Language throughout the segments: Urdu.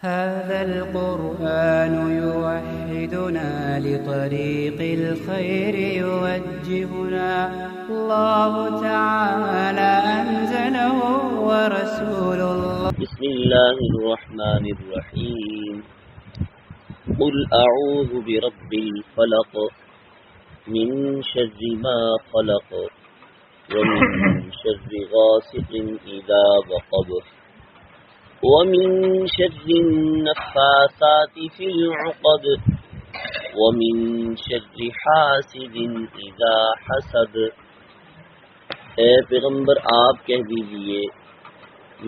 هذا القرآن يوحدنا لطريق الخير يوجهنا الله تعالى أنزله ورسول الله. بسم الله الرحمن الرحيم. قل أعوذ برب الفلق من شر ما خلق ومن شر غاسق إذا وقب ومن شر النفاثات في العقد ومن شر حاسد اذا حسد. اے پیغمبر آپ کہہ دیجئے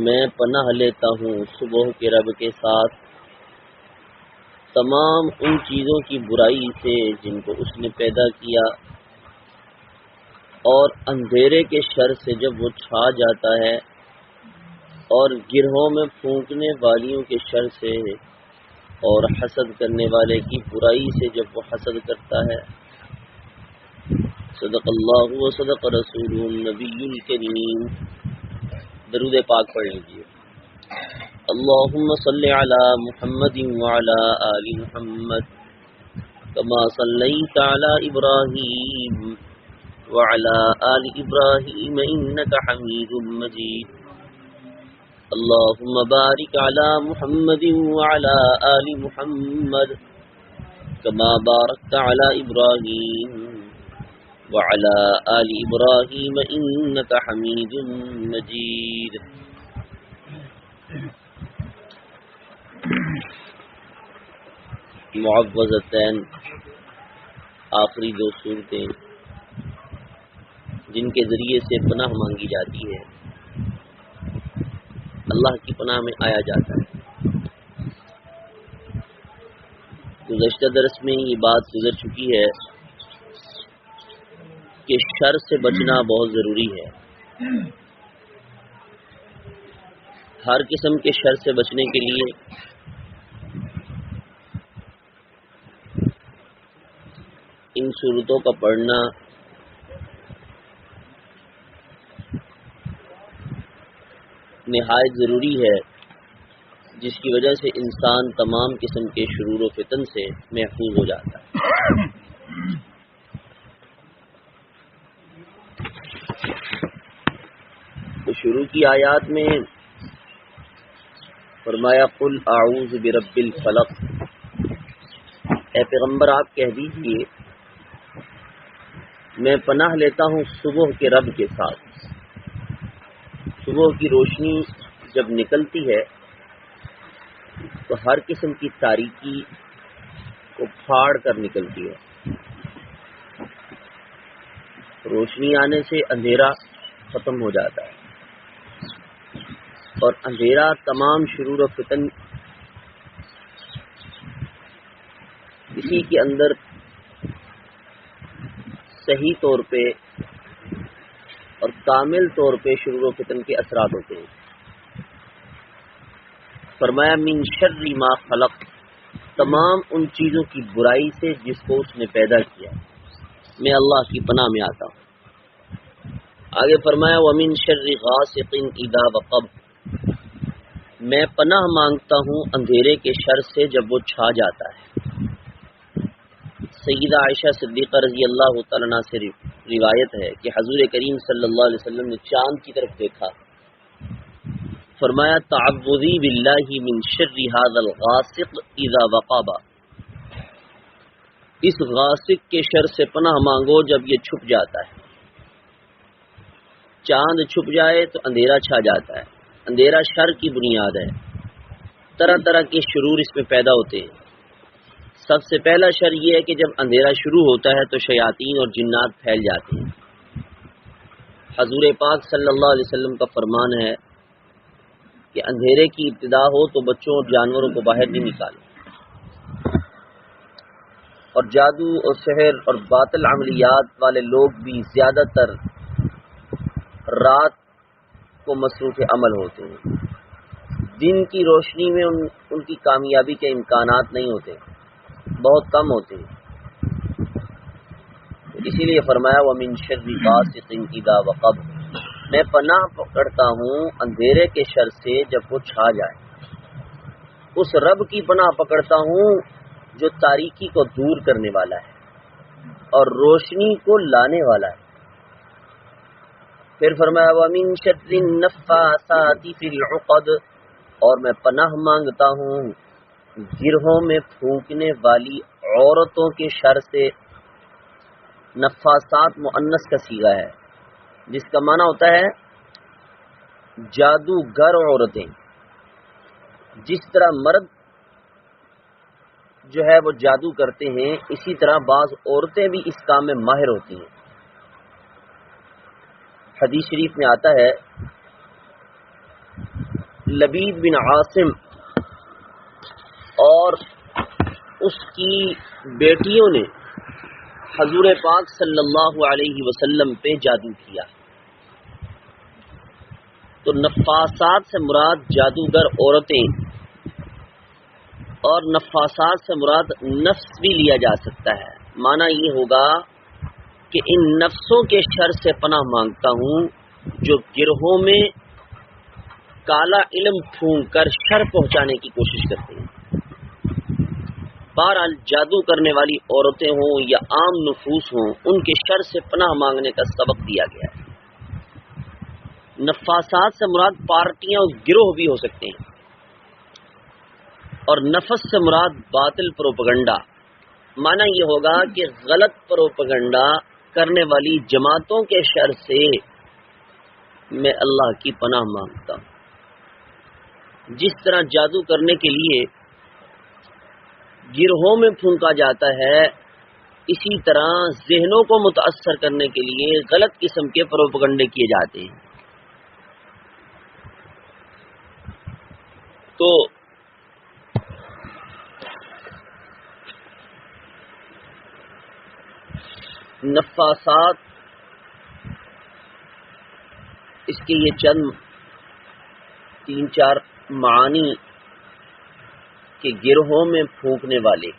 میں پناہ لیتا ہوں صبح کے رب کے ساتھ تمام ان چیزوں کی برائی سے جن کو اس نے پیدا کیا، اور اندھیرے کے شر سے جب وہ چھا جاتا ہے، اور گرہوں میں پھونکنے والیوں کے شر سے، اور حسد کرنے والے کی برائی سے جب وہ حسد کرتا ہے. صدق اللہ و صدق رسول النبی الکریم. درود پاک پڑھ لیجیے. اللہم صلی علی محمد وعلی آل محمد کما صلیت علی ابراہیم وعلی آل ابراہیم انک حمید مجید. اللهم بارك على محمد وعلى آل محمد كما باركت على إبراهيم وعلى آل إبراهيم إنك حميد مجيد. معوذتین آخری دو صورتیں جن کے ذریعے سے پناہ مانگی جاتی ہے، اللہ کی پناہ میں آیا جاتا ہے. گزشتہ درس میں یہ بات گزر چکی ہے کہ شر سے بچنا بہت ضروری ہے. ہر قسم کے شر سے بچنے کے لیے ان صورتوں کا پڑھنا نہایت ضروری ہے، جس کی وجہ سے انسان تمام قسم کے شرور و فتن سے محفوظ ہو جاتا ہے. تو شروع کی آیات میں فرمایا قل اعوذ برب الفلق. اے پیغمبر آپ کہہ دیجئے میں پناہ لیتا ہوں صبح کے رب کے ساتھ. صبح کی روشنی جب نکلتی ہے تو ہر قسم کی تاریکی کو پھاڑ کر نکلتی ہے. روشنی آنے سے اندھیرا ختم ہو جاتا ہے، اور اندھیرا تمام شرور و فتن کسی کے اندر صحیح طور پہ اور کامل طور پہ شرور و فتن کے اثرات ہوتے ہیں. فرمایا من شر ما خلق، تمام ان چیزوں کی برائی سے جس کو اس نے پیدا کیا میں اللہ کی پناہ میں آتا ہوں. آگے فرمایا ومن شر غاسق اذا وقب، میں پناہ مانگتا ہوں اندھیرے کے شر سے جب وہ چھا جاتا ہے. سیدہ عائشہ صدیقہ رضی اللہ تعالیٰ عنہ سے روایت ہے کہ حضور کریم صلی اللہ علیہ وسلم نے چاند کی طرف دیکھا، فرمایا تعوذی باللہ من شر ھذا الغاسق اذا وقب، اس غاسق کے شر سے پناہ مانگو جب یہ چھپ جاتا ہے. چاند چھپ جائے تو اندھیرا چھا جاتا ہے. اندھیرا شر کی بنیاد ہے، طرح طرح کے شرور اس میں پیدا ہوتے ہیں. سب سے پہلا شر یہ ہے کہ جب اندھیرا شروع ہوتا ہے تو شیاطین اور جنات پھیل جاتے ہیں. حضور پاک صلی اللہ علیہ وسلم کا فرمان ہے کہ اندھیرے کی ابتدا ہو تو بچوں اور جانوروں کو باہر نہیں نکالیں، اور جادو اور سحر اور باطل عملیات والے لوگ بھی زیادہ تر رات کو مصروف عمل ہوتے ہیں. دن کی روشنی میں ان کی کامیابی کے امکانات نہیں ہوتے، بہت کم ہوتے ہیں. اسی لیے فرمایا وَمِن شَرِّ غَاسِقٍ إِذَا وَقَبَ، میں پناہ پکڑتا ہوں اندھیرے کے شر سے جب وہ چھا جائے. اس رب کی پناہ پکڑتا ہوں جو تاریکی کو دور کرنے والا ہے اور روشنی کو لانے والا ہے. پھر فرمایا وَمِن شَرِّ النَّفَّاثَاتِ فِي الْعُقَدِ، اور میں پناہ مانگتا ہوں گرہوں میں پھونکنے والی عورتوں کے شر سے. نفاسات مؤنث کا صیغہ ہے جس کا معنی ہوتا ہے جادوگر عورتیں. جس طرح مرد جو ہے وہ جادو کرتے ہیں، اسی طرح بعض عورتیں بھی اس کام میں ماہر ہوتی ہیں. حدیث شریف میں آتا ہے لبید بن عاصم اور اس کی بیٹیوں نے حضور پاک صلی اللہ علیہ وسلم پہ جادو کیا. تو نفاسات سے مراد جادوگر عورتیں اور نفاسات سے مراد نفس بھی لیا جا سکتا ہے. معنی یہ ہوگا کہ ان نفسوں کے شر سے پناہ مانگتا ہوں جو گروہوں میں کالا علم پھونک کر شر پہنچانے کی کوشش کرتے ہیں. بہرحال جادو کرنے والی عورتیں ہوں یا عام نفوس ہوں، ان کے شر سے پناہ مانگنے کا سبق دیا گیا ہے. نفاسات سے مراد پارٹیاں اور گروہ بھی ہو سکتے ہیں، اور نفس سے مراد باطل پروپیگنڈا. معنی یہ ہوگا کہ غلط پروپیگنڈا کرنے والی جماعتوں کے شر سے میں اللہ کی پناہ مانگتا ہوں. جس طرح جادو کرنے کے لیے گروہوں میں پھونکا جاتا ہے، اسی طرح ذہنوں کو متاثر کرنے کے لیے غلط قسم کے پروپیگنڈے کیے جاتے ہیں. تو نفاسات اس کے یہ چند 3-4 معانی کہ گروہوں میں پھونکنے والے.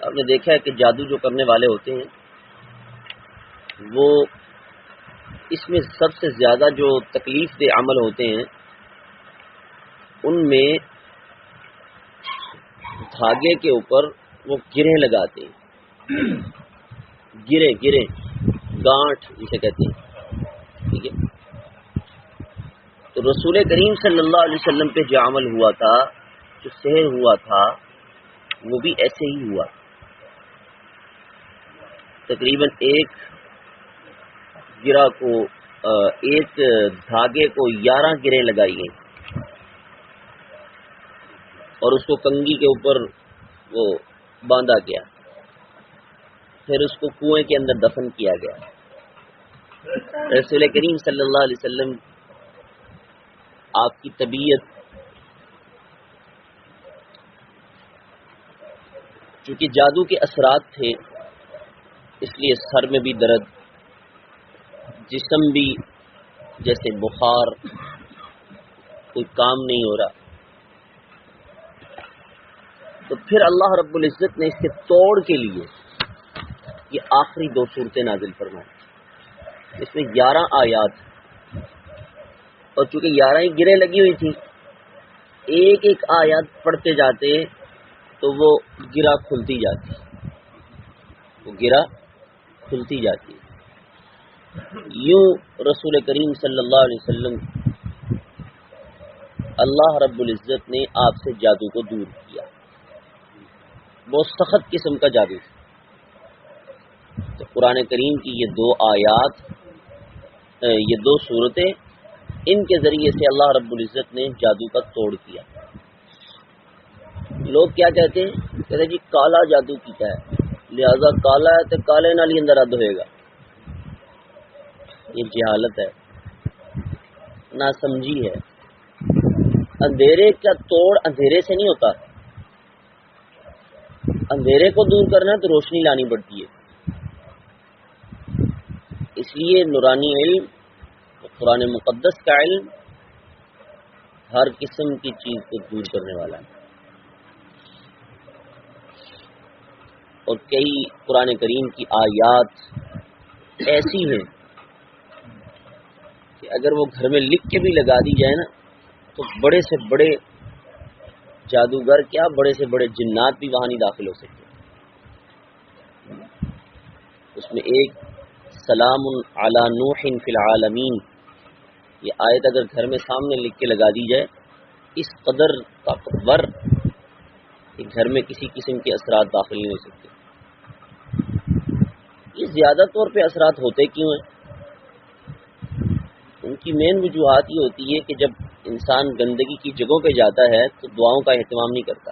آپ نے دیکھا ہے کہ جادو جو کرنے والے ہوتے ہیں وہ اس میں سب سے زیادہ جو تکلیف دہ عمل ہوتے ہیں ان میں دھاگے کے اوپر وہ گرہیں لگاتے ہیں. گرے گانٹھ جسے کہتے ہیں. ٹھیک ہے، تو رسول کریم صلی اللہ علیہ وسلم پہ جو عمل ہوا تھا، جو سحر ہوا تھا، وہ بھی ایسے ہی ہوا. تقریباً ایک گرہ کو ایک دھاگے کو 11 گرہیں لگائی گئی اور اس کو کنگھی کے اوپر وہ باندھا گیا. پھر اس کو کنویں کے اندر دفن کیا گیا. رسول کریم صلی اللہ علیہ وسلم آپ کی طبیعت چونکہ جادو کے اثرات تھے، اس لیے سر میں بھی درد، جسم بھی جیسے بخار، کوئی کام نہیں ہو رہا. تو پھر اللہ رب العزت نے اس کے توڑ کے لیے یہ آخری 2 صورتیں نازل فرمائیں. اس میں 11 آیات، اور چونکہ 11 ہی گرہیں لگی ہوئی تھی، ایک ایک آیات پڑھتے جاتے تو وہ گرہ کھلتی جاتی. یوں رسول کریم صلی اللہ علیہ وسلم اللہ رب العزت نے آپ سے جادو کو دور کیا. بہت سخت قسم کا جادو. تو قرآن کریم کی یہ 2 آیات، یہ 2 صورتیں، ان کے ذریعے سے اللہ رب العزت نے جادو کا توڑ کیا. لوگ کیا کہتے ہیں؟ کہتے ہیں جی کالا جادو کیتا ہے، لہذا کالا ہے تو کالے نال ہی اندر رد ہوئے گا. یہ جہالت ہے، ناسمجھی ہے. اندھیرے کا توڑ اندھیرے سے نہیں ہوتا. اندھیرے کو دور کرنا ہے تو روشنی لانی پڑتی ہے. اس لیے نورانی علم، قرآن مقدس کا علم ہر قسم کی چیز کو دور کرنے والا ہے. اور کئی قرآن کریم کی آیات ایسی ہیں کہ اگر وہ گھر میں لکھ کے بھی لگا دی جائے نا تو بڑے سے بڑے جادوگر کیا بڑے سے بڑے جنات بھی وہاں نہیں داخل ہو سکتے. اس میں ایک سلام علی نوح فی العالمین، یہ آیت اگر گھر میں سامنے لکھ کے لگا دی جائے، اس قدر طاقتور کہ گھر میں کسی قسم کے اثرات داخل نہیں ہو سکتے. یہ زیادہ طور پہ اثرات ہوتے کیوں ہیں؟ ان کی مین وجوہات یہ ہوتی ہے کہ جب انسان گندگی کی جگہوں پہ جاتا ہے تو دعاؤں کا اہتمام نہیں کرتا.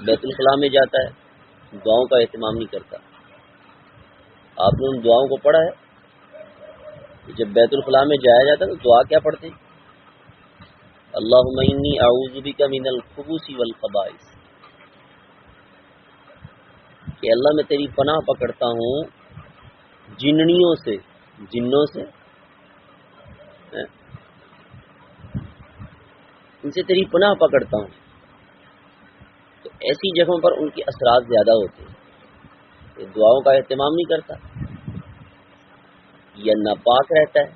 بیت الخلاء میں جاتا ہے، دعاؤں کا اہتمام نہیں کرتا. آپ نے ان دعاؤں کو پڑھا ہے؟ جب بیت الخلاء میں جایا جاتا ہے تو دعا کیا پڑھتے ہیں؟ اللہم انی اعوذ بک من الخبث والخبائث، کہ اللہ میں تیری پناہ پکڑتا ہوں جننیوں سے، جنوں سے، ان سے تیری پناہ پکڑتا ہوں. تو ایسی جگہوں پر ان کے اثرات زیادہ ہوتے ہیں. یہ دعاؤں کا اہتمام نہیں کرتا یا ناپاک رہتا ہے،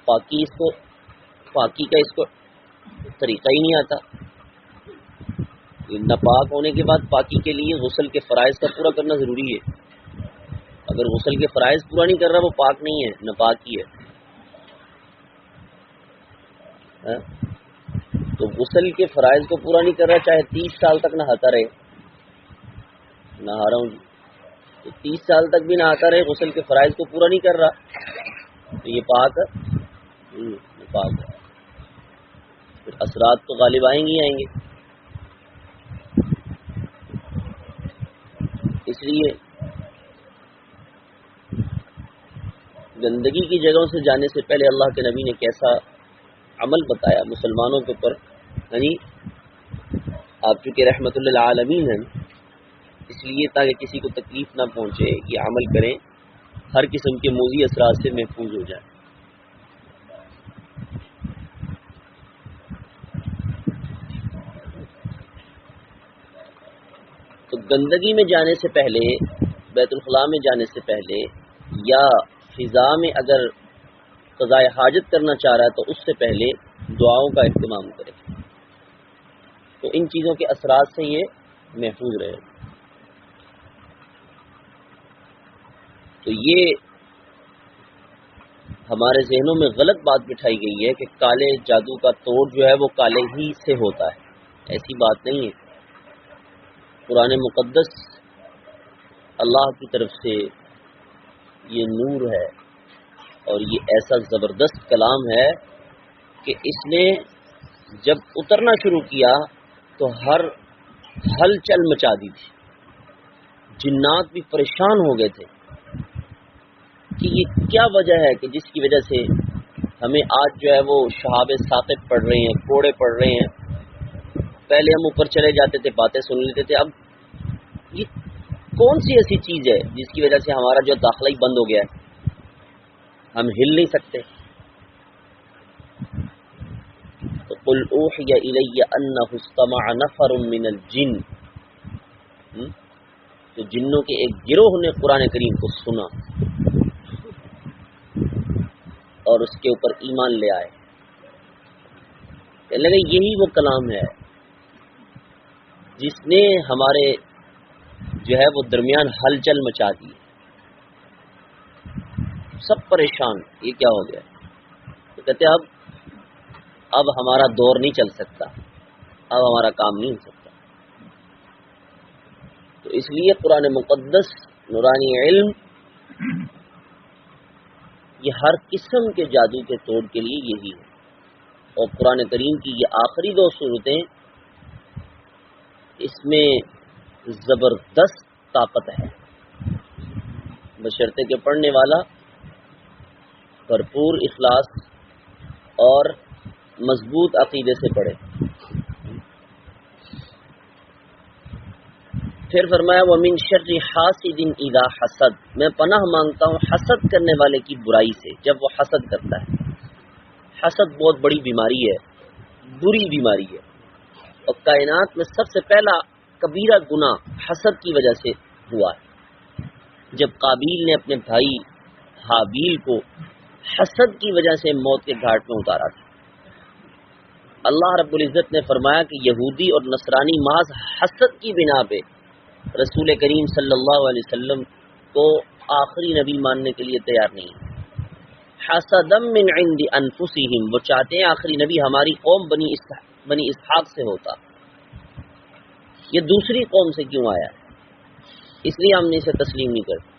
پاکی کا اس کو طریقہ ہی نہیں آتا. ناپاک ہونے کے بعد پاکی کے لیے غسل کے فرائض کا پورا کرنا ضروری ہے. اگر غسل کے فرائض پورا نہیں کر رہا وہ پاک نہیں ہے، ناپاک ہی ہے. تو غسل کے فرائض کو پورا نہیں کر رہا، چاہے 30 سال تک نہاتا رہے. نہا رہا ہوں جی، تو 30 سال تک بھی نہاتا رہے، غسل کے فرائض کو پورا نہیں کر رہا، تو یہ پاک ہے؟ پاک ہے. پھر اثرات تو غالب آئیں گے ہی آئیں گے. اس لیے گندگی کی جگہوں سے جانے سے پہلے اللہ کے نبی نے کیسا عمل بتایا مسلمانوں کے اوپر. یعنی آپ چونکہ رحمت للعالمین ہیں، اس لیے تاکہ کسی کو تکلیف نہ پہنچے یہ عمل کریں، ہر قسم کے موذی اثرات سے محفوظ ہو جائیں. تو گندگی میں جانے سے پہلے، بیت الخلاء میں جانے سے پہلے، یا فضا میں اگر قضاء حاجت کرنا چاہ رہا ہے تو اس سے پہلے دعاؤں کا اہتمام کرے، تو ان چیزوں کے اثرات سے یہ محفوظ رہے. تو یہ ہمارے ذہنوں میں غلط بات بٹھائی گئی ہے کہ کالے جادو کا توڑ جو ہے وہ کالے ہی سے ہوتا ہے. ایسی بات نہیں ہے. قرآن مقدس اللہ کی طرف سے یہ نور ہے اور یہ ایسا زبردست کلام ہے کہ اس نے جب اترنا شروع کیا تو ہر ہلچل مچا دی تھی. جنات بھی پریشان ہو گئے تھے کہ یہ کیا وجہ ہے کہ جس کی وجہ سے ہمیں آج جو ہے وہ شہاب ثاقب پڑھ رہے ہیں، کوڑے پڑھ رہے ہیں. پہلے ہم اوپر چلے جاتے تھے، باتیں سن لیتے تھے، اب یہ کون سی ایسی چیز ہے جس کی وجہ سے ہمارا جو داخلہ ہی بند ہو گیا ہے، ہم ہل نہیں سکتے. تو قل اوحی الی انہ استمع نفر من الجن، تو جنوں کے ایک گروہ نے قرآن کریم کو سنا اور اس کے اوپر ایمان لے آئے. کہنے لگے یہی وہ کلام ہے جس نے ہمارے جو ہے وہ درمیان ہلچل مچا دی. سب پریشان، یہ کیا ہو گیا؟ تو کہتے اب ہمارا دور نہیں چل سکتا، اب ہمارا کام نہیں ہو سکتا. تو اس لیے قرآن مقدس نورانی علم یہ ہر قسم کے جادو کے توڑ کے لیے یہی ہے. اور قرآن کریم کی یہ آخری 2 سورتیں، اس میں زبردست طاقت ہے، بشرطے کہ پڑھنے والا بھرپور اخلاص اور مضبوط عقیدے سے پڑھے. پھر فرمایا وَمِن شَرِّ حَاسِدٍ إِذَا حَسَدَ، میں پناہ مانگتا ہوں حسد کرنے والے کی برائی سے جب وہ حسد کرتا ہے. حسد بہت بڑی بیماری ہے، بری بیماری ہے، اور کائنات میں سب سے پہلا کبیرہ گناہ حسد کی وجہ سے ہوا ہے. جب قابیل نے اپنے بھائی حابیل کو حسد کی وجہ سے موت کے گھاٹ میں اتارا تھا. اللہ رب العزت نے فرمایا کہ یہودی اور نصرانی محض حسد کی بنا پہ رسول کریم صلی اللہ علیہ وسلم کو آخری نبی ماننے کے لیے تیار نہیں ہے۔ حسدم من عند انفسہم، وہ چاہتے ہیں آخری نبی ہماری قوم بنی اسحاق سے ہوتا، یہ دوسری قوم سے کیوں آیا ہے، اس لیے ہم نے اسے تسلیم نہیں کرتے۔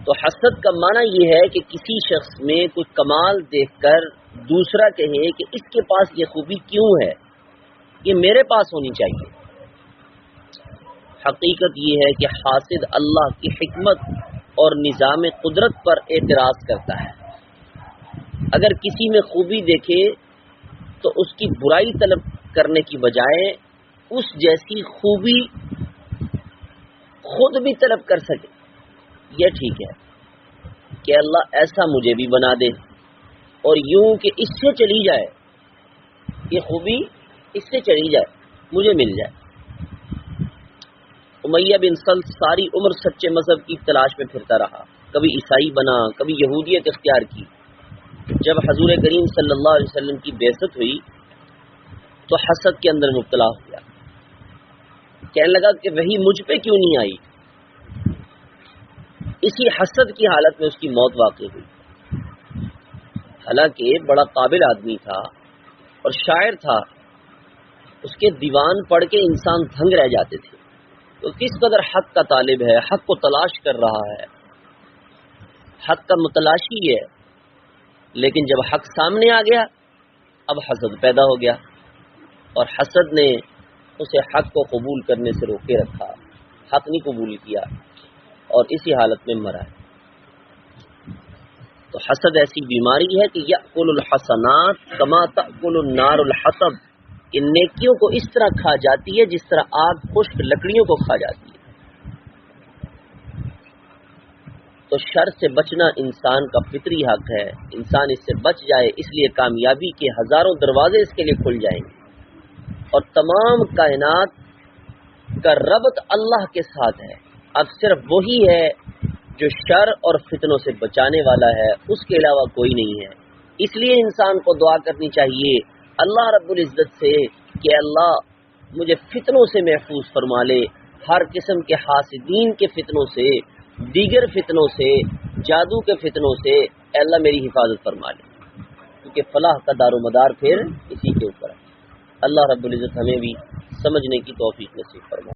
تو حسد کا معنی یہ ہے کہ کسی شخص میں کوئی کمال دیکھ کر دوسرا کہے کہ اس کے پاس یہ خوبی کیوں ہے، یہ میرے پاس ہونی چاہیے۔ حقیقت یہ ہے کہ حاسد اللہ کی حکمت اور نظام قدرت پر اعتراض کرتا ہے۔ اگر کسی میں خوبی دیکھے تو اس کی برائی طلب کرنے کی بجائے اس جیسی خوبی خود بھی طلب کر سکے، یہ ٹھیک ہے کہ اللہ ایسا مجھے بھی بنا دے اور یوں کہ اس سے چلی جائے، یہ خوبی اس سے چلی جائے، مجھے مل جائے۔ امیہ بن سلت ساری عمر سچے مذہب کی تلاش میں پھرتا رہا، کبھی عیسائی بنا، کبھی یہودیت اختیار کی۔ جب حضور کریم صلی اللہ علیہ وسلم کی بعثت ہوئی تو حسد کے اندر مبتلا ہو گیا، کہنے لگا کہ وہی مجھ پہ کیوں نہیں آئی۔ اسی حسد کی حالت میں اس کی موت واقع ہوئی۔ حالانکہ بڑا قابل آدمی تھا اور شاعر تھا، اس کے دیوان پڑھ کے انسان دھنگ رہ جاتے تھے۔ تو کس قدر حق کا طالب ہے، حق کو تلاش کر رہا ہے، حق کا متلاشی ہے، لیکن جب حق سامنے آ گیا اب حسد پیدا ہو گیا اور حسد نے اسے حق کو قبول کرنے سے روکے رکھا، حق نہیں قبول کیا اور اسی حالت میں مرا ہے۔ تو حسد ایسی بیماری ہے کہ یأکل الحسنات کما تأکل النار الحطب، ان نیکیوں کو اس طرح کھا جاتی ہے جس طرح آگ خشک لکڑیوں کو کھا جاتی ہے۔ تو شر سے بچنا انسان کا فطری حق ہے، انسان اس سے بچ جائے، اس لیے کامیابی کے ہزاروں دروازے اس کے لیے کھل جائیں گے اور تمام کائنات کا ربط اللہ کے ساتھ ہے۔ اب صرف وہی ہے جو شر اور فتنوں سے بچانے والا ہے، اس کے علاوہ کوئی نہیں ہے۔ اس لیے انسان کو دعا کرنی چاہیے اللہ رب العزت سے کہ اللہ مجھے فتنوں سے محفوظ فرما لے، ہر قسم کے حاسدین کے فتنوں سے، دیگر فتنوں سے، جادو کے فتنوں سے، اے اللہ میری حفاظت فرما لے، کیونکہ فلاح کا دار و مدار پھر اسی کے اوپر ہے۔ اللہ رب العزت ہمیں بھی سمجھنے کی توفیق نصیب فرمائے۔